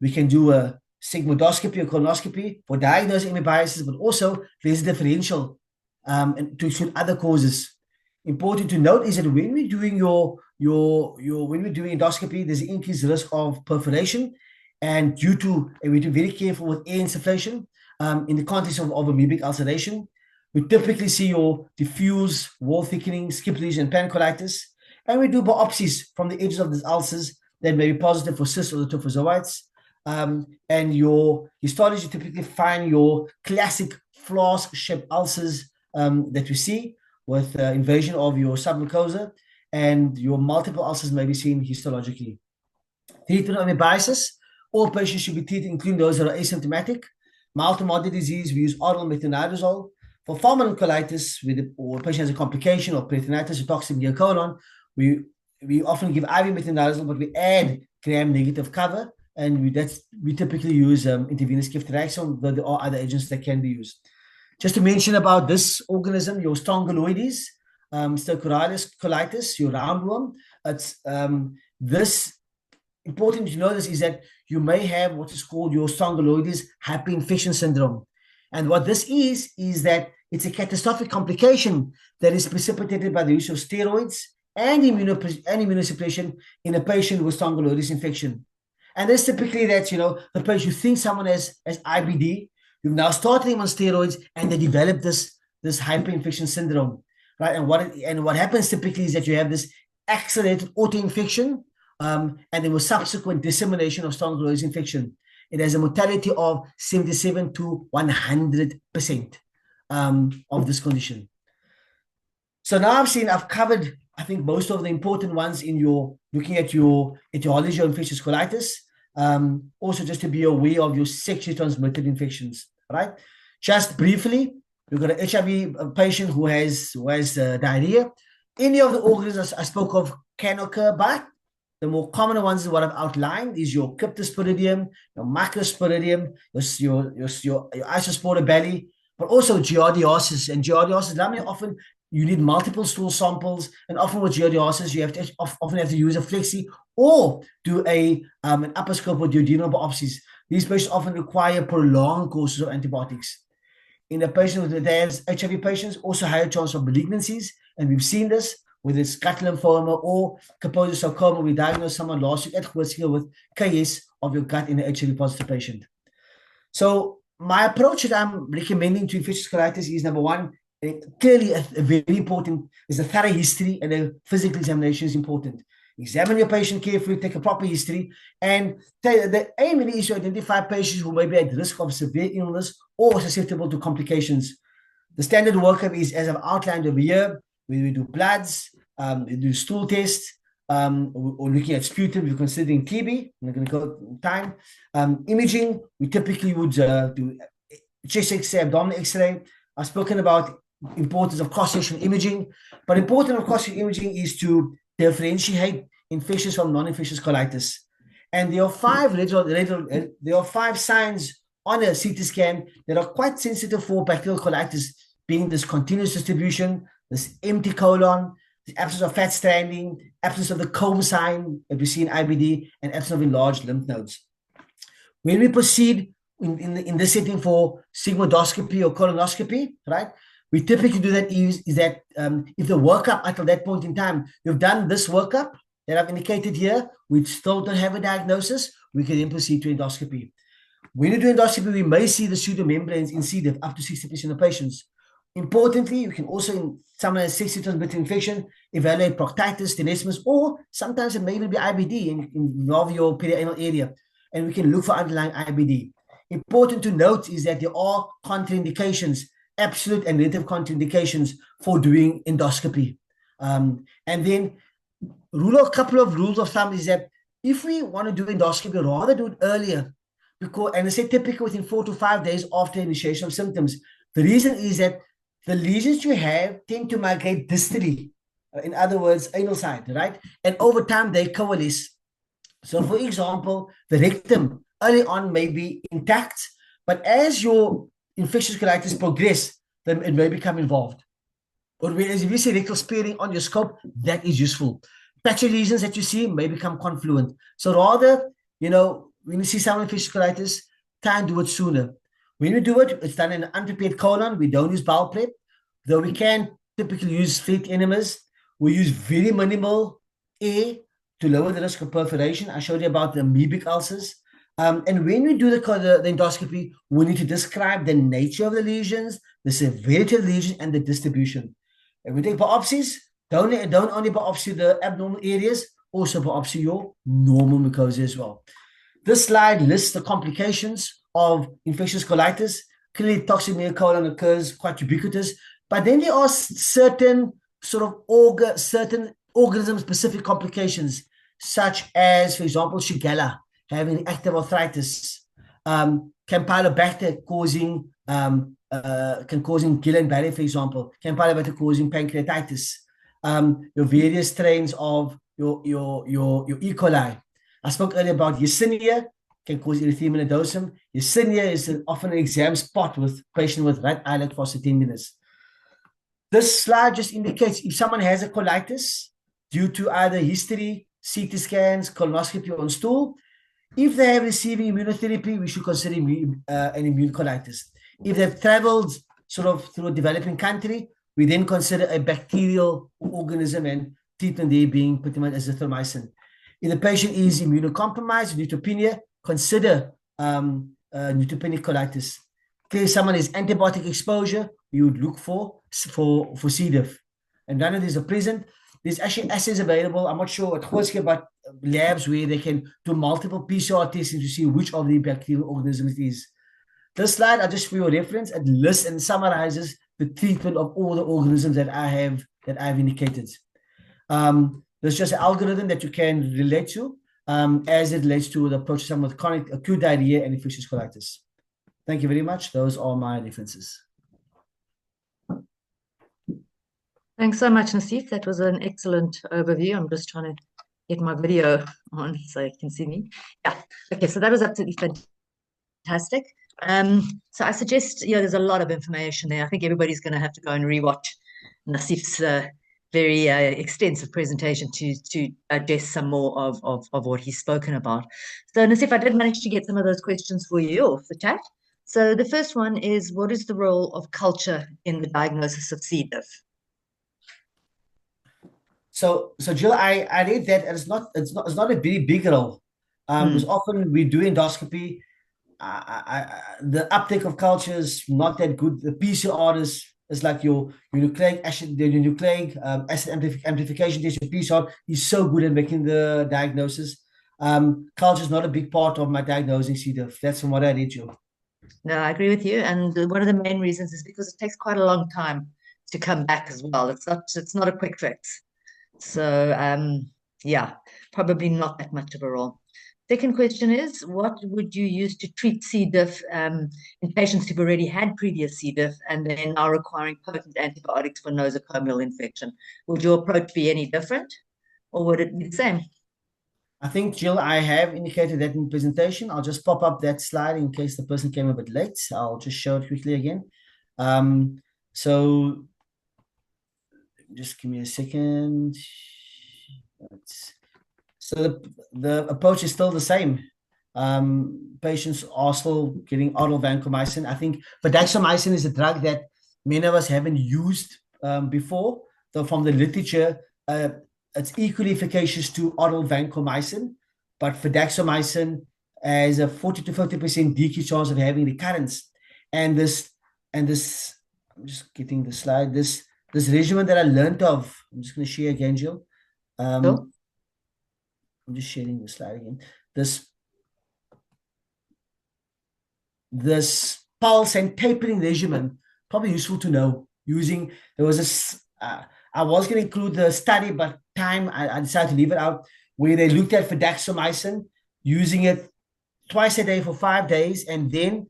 we can do a sigmoidoscopy or colonoscopy for diagnosing amoebiasis, but also there's a differential and to exclude other causes. Important to note is that when we're doing when we're doing endoscopy, there's an increased risk of perforation, and we have to be very careful with air insufflation in the context of amoebic ulceration. We typically see your diffuse wall thickening, skip lesion, and pancolitis, and we do biopsies from the edges of these ulcers that may be positive for cysts or the trophozoites. And your histology typically find your classic flask-shaped ulcers that we see with invasion of your submucosa, and your multiple ulcers may be seen histologically. Treatment of amoebiasis, all patients should be treated, including those that are asymptomatic. Mild to moderate disease, we use oral metronidazole. For fulminant colitis, or a patient has a complication of peritonitis or toxic Gill colon, we often give IV metronidazole, but we add gram-negative cover, and we typically use intravenous ceftriaxone, though there are other agents that can be used. Just to mention about this organism, your strongyloides, Stercorales colitis, your roundworm. It's this important to know this is that you may have what is called your strongyloides hyperinfection syndrome. And what this is that it's a catastrophic complication that is precipitated by the use of steroids and immunosuppression in a patient with strongyloides infection. And that's typically that, the patient, you think someone has IBD, you've now started him on steroids, and they develop this hyperinfection syndrome, right? And what happens typically is that you have this accelerated autoinfection, and there was subsequent dissemination of strongyloides infection. It has a mortality of 77 to 100% of this condition. So now I've covered, I think, most of the important ones in looking at your etiology of infectious colitis. Also, just to be aware of your sexually transmitted infections, right? Just briefly, we've got an HIV patient who has diarrhea. Any of the organisms I spoke of can occur, but the more common ones is what I've outlined is your cryptosporidium, your macrosporidium, your isospora belly, but also giardiasis. And giardiasis, often you need multiple stool samples, and often with giardiasis, you often have to use a flexi or do an upper scope or duodenal biopsies. These patients often require prolonged courses of antibiotics. In a patient with advanced HIV patients, also higher chance of malignancies, and we've seen this whether it's gut lymphoma or Kaposi sarcoma. We diagnosed someone last week at Gill with KS of your gut in an HIV positive patient. So my approach that I'm recommending to infectious colitis is, number one, clearly a very important is a thorough history, and a physical examination is important. Examine your patient carefully, take a proper history, and the aim really is to identify patients who may be at risk of severe illness or susceptible to complications. The standard workup is, as I've outlined over here, we do bloods, we do stool tests, or looking at sputum, we're considering TB. I'm not going to go time. Imaging, we typically would do chest X-ray, abdominal X-ray. I've spoken about importance of cross-sectional imaging, but important of cross-sectional imaging is to differentiate infectious from non-infectious colitis. And there are five signs on a CT scan that are quite sensitive for bacterial colitis, being this continuous distribution, this empty colon, the absence of fat stranding, absence of the comb sign that we see in IBD, and absence of enlarged lymph nodes. When we proceed in this setting for sigmoidoscopy or colonoscopy, right? We typically do that is that if the workup until that point in time, you've done this workup that I've indicated here, we still don't have a diagnosis, we can then proceed to endoscopy. When you do endoscopy, we may see the pseudomembranes in C. diff up to 60% of patients. Importantly, you can also, in someone has sexually transmitted infection, evaluate proctitis, tenesmus, or sometimes it may even be IBD and involve your perianal area, and we can look for underlying IBD. Important to note is that there are contraindications, absolute and relative contraindications for doing endoscopy. And then a couple of rules of thumb is that if we want to do endoscopy, rather do it earlier, because, and I say typically within 4 to 5 days after initiation of symptoms. The reason is that the lesions you have tend to migrate distally, in other words, anal side, right? And over time, they coalesce. So, for example, the rectum early on may be intact, but as your infectious colitis progress, then it may become involved. Or whereas if you see rectal sparing on your scope, that is useful. Patchy lesions that you see may become confluent. So rather, when you see some infectious colitis, try and do it sooner. When we do it, it's done in an unprepared colon. We don't use bowel prep, though we can typically use fleet enemas. We use very minimal air to lower the risk of perforation. I showed you about the amoebic ulcers. And when we do the endoscopy, we need to describe the nature of the lesions, the severity of the lesion, and the distribution. If we take biopsies, don't only biopsy the abnormal areas, also biopsy your normal mucosa as well. This slide lists the complications of infectious colitis. Clearly, toxemia colon occurs quite ubiquitous, but then there are certain certain organism-specific complications, such as, for example, Shigella, having active arthritis, Campylobacter causing can causing Gill and Barre, for example, Campylobacter causing pancreatitis, your various strains of your E. coli. I spoke earlier about Yersinia, can cause erythema nodosum. Yersinia is often an exam spot with patient with right eyelid fossa tendinous. This slide just indicates if someone has a colitis due to either history, CT scans, colonoscopy on stool. If they have receiving immunotherapy, we should consider an immune colitis. If they've traveled through a developing country, we then consider a bacterial organism and treatment there being pretty much azithromycin. If the patient is immunocompromised, neutropenia, consider neutropenic colitis. Clearly, someone is antibiotic exposure, you would look for C. diff. And none of these are present. There's actually assays available. I'm not sure at Schyff, but labs where they can do multiple PCR tests to see which of the bacterial organisms it is. This slide, just for your reference, it lists and summarizes the treatment of all the organisms that I've indicated. There's just an algorithm that you can relate to as it relates to the approach to someone with chronic acute diarrhea and infectious colitis. Thank you very much. Those are my references. Thanks so much, Nasief. That was an excellent overview. I'm just trying to get my video on so you can see me. Yeah. Okay, so that was absolutely fantastic. So I suggest, there's a lot of information there. I think everybody's going to have to go and rewatch Nasief's very extensive presentation to digest some more of what he's spoken about. So Nasief, I did manage to get some of those questions for you off the chat. So the first one is, what is the role of culture in the diagnosis of C. diff? So Gill, I read that it's not a very big role because often we do endoscopy. The uptake of culture is not that good. The PCR is like your nucleic acid, acid amplification test. Your PCR is so good at making the diagnosis. Culture is not a big part of my diagnosing C. diff. That's from what I read, Gill. No, I agree with you. And one of the main reasons is because it takes quite a long time to come back as well. It's not a quick fix. So Yeah, probably not that much of a role. Second question is, what would you use to treat C. diff in patients who've already had previous C. diff and then are requiring potent antibiotics for nosocomial infection? Would your approach be any different, or would it be the same? I think, Jill, I have indicated that in presentation. I'll just pop up that slide in case the person came a bit late. I'll just show it quickly again. Um, so just give me a second. So the approach is still the same. Patients are still getting oral vancomycin. I think fidaxomicin is a drug that many of us haven't used before. So from the literature, it's equally efficacious to oral vancomycin, but fidaxomicin has a 40 to 50% decreased chance of having recurrence. And this, I'm just getting the slide. This regimen that I learned of, I'm just going to share again, Jill. Sure. I'm just sharing the slide again. This this pulse and tapering regimen, probably useful to know. Using there was I was going to include the study, but I decided to leave it out, where they looked at fidaxomicin, using it twice a day for 5 days, and then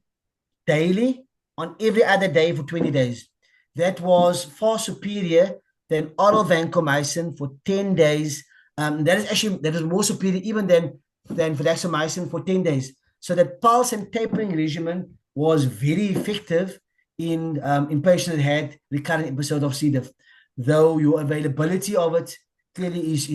daily on every other day for 20 days. That was far superior than oral vancomycin for 10 days. That is more superior even than fidaxomicin for 10 days. So that pulse and tapering regimen was very effective in patients that had recurrent episode of C. diff, though your availability of it clearly is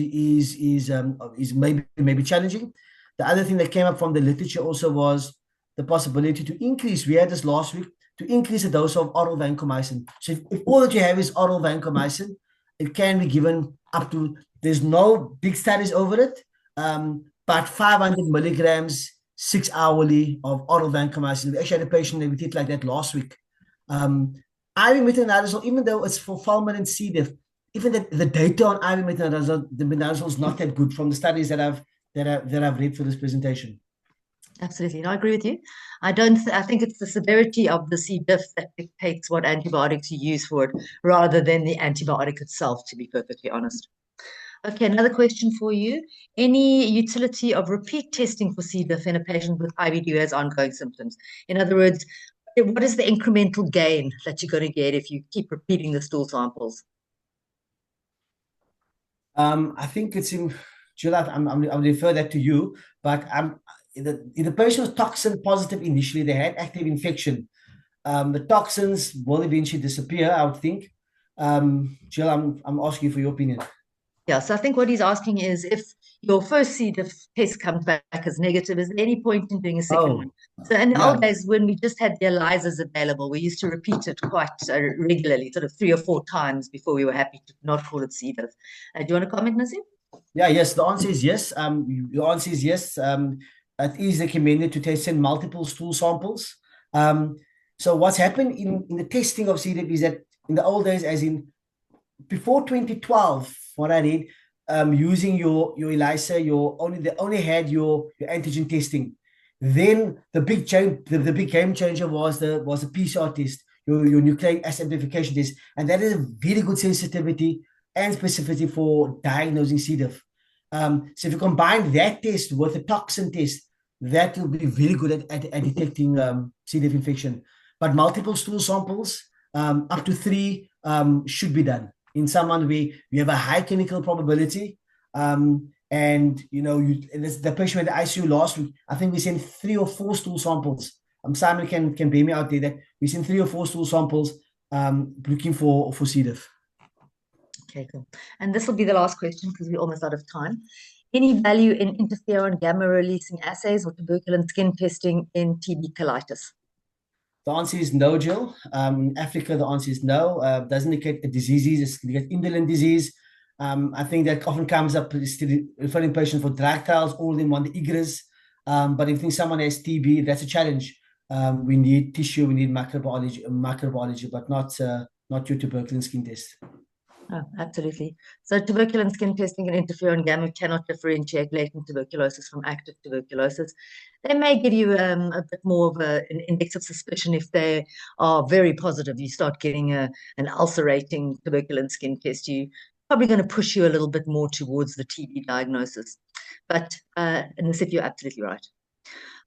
maybe challenging. The other thing that came up from the literature also was the possibility to increase. We had this last week, to increase the dose of oral vancomycin. So if all that you have is oral vancomycin, it can be given up to. There's no big studies over it, but 500 milligrams 6 hourly of oral vancomycin. We actually had a patient that we did like that last week. IV metronidazole, even though it's for fulminant C. diff, even the data on IV metronidazole, the metronidazole is not that good from the studies that I've read for this presentation. Absolutely. No, I agree with you. I think it's the severity of the C. diff that dictates what antibiotics you use for it rather than the antibiotic itself, to be perfectly honest. Okay, another question for you. Any utility of repeat testing for C. diff in a patient with IBD who has ongoing symptoms? In other words, what is the incremental gain that you're going to get if you keep repeating the stool samples? I think it's in July. I'll refer that to you, but the patient was toxin positive initially. They had active infection. The toxins will eventually disappear, I would think. Jill, I'm asking you for your opinion. Yeah, so I think what he's asking is if your first C. diff test comes back as negative, is there any point in doing a second one? Oh, So in the yeah. old days, when we just had the ELISAs available, we used to repeat it quite regularly, sort of 3 or 4 times before we were happy to not call it C. diff. Do you want to comment, Nasief? Yeah, yes, the answer is yes. Your answer is yes. It is recommended to test in multiple stool samples. So what's happened in the testing of C. diff is that in the old days, as in before 2012, what I read, using your ELISA, they only had your antigen testing. Then the big change, the big game changer was the PCR test, your nucleic acid amplification test, and that is a very good sensitivity and specificity for diagnosing C. diff. So if you combine that test with a toxin test, that will be very good at detecting C. diff infection. But multiple stool samples, up to 3, should be done in someone where you have a high clinical probability. And the patient went to ICU last week. I think we sent 3 or 4 stool samples. Simon can bear me out there that we sent 3 or 4 stool samples looking for C. diff. Okay, cool. And this will be the last question because we're almost out of time. Any value in interferon gamma releasing assays or tuberculin skin testing in TB colitis? The answer is no, Jill. In Africa, the answer is no. Doesn't indicate a disease. It's indicate indolent disease. I think that often comes up referring patients for drug trials, all of them want the IGRAs. But if someone has TB, that's a challenge. We need tissue, we need microbiology, but not your tuberculin skin test. Oh, absolutely. So tuberculin skin testing and interferon gamma cannot differentiate latent tuberculosis from active tuberculosis. They may give you a bit more of an index of suspicion if they are very positive. You start getting an ulcerating tuberculin skin test. probably going to push you a little bit more towards the TB diagnosis. But Nasief, you're absolutely right.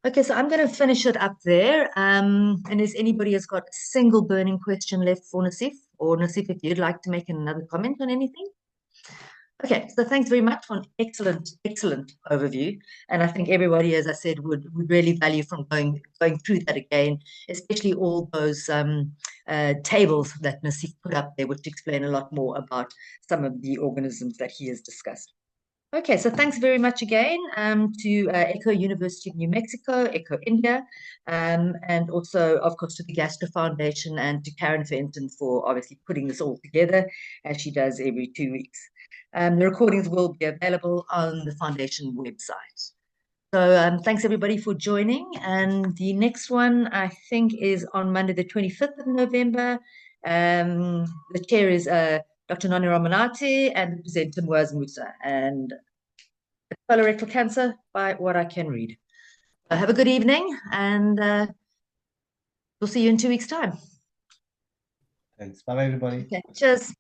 Okay, so I'm going to finish it up there. And is anybody has got a single burning question left for Nasief? Or Nasief, if you'd like to make another comment on anything? Okay, so thanks very much for an excellent overview. And I think everybody, as I said, would really value from going through that again, especially all those tables that Nasief put up there, which explain a lot more about some of the organisms that he has discussed. Okay, so thanks very much again to ECHO University of New Mexico, ECHO India, and also, of course, to the Gastro Foundation and to Karen Fenton for obviously putting this all together, as she does every 2 weeks. The recordings will be available on the foundation website. So thanks everybody for joining. And the next one, I think, is on Monday, the 25th of November. The chair is Dr. Nani Ramanati and the presenter was Musa. And colorectal cancer by what I can read. Have a good evening, and we'll see you in 2 weeks' time. Thanks. Bye, everybody. Okay, cheers.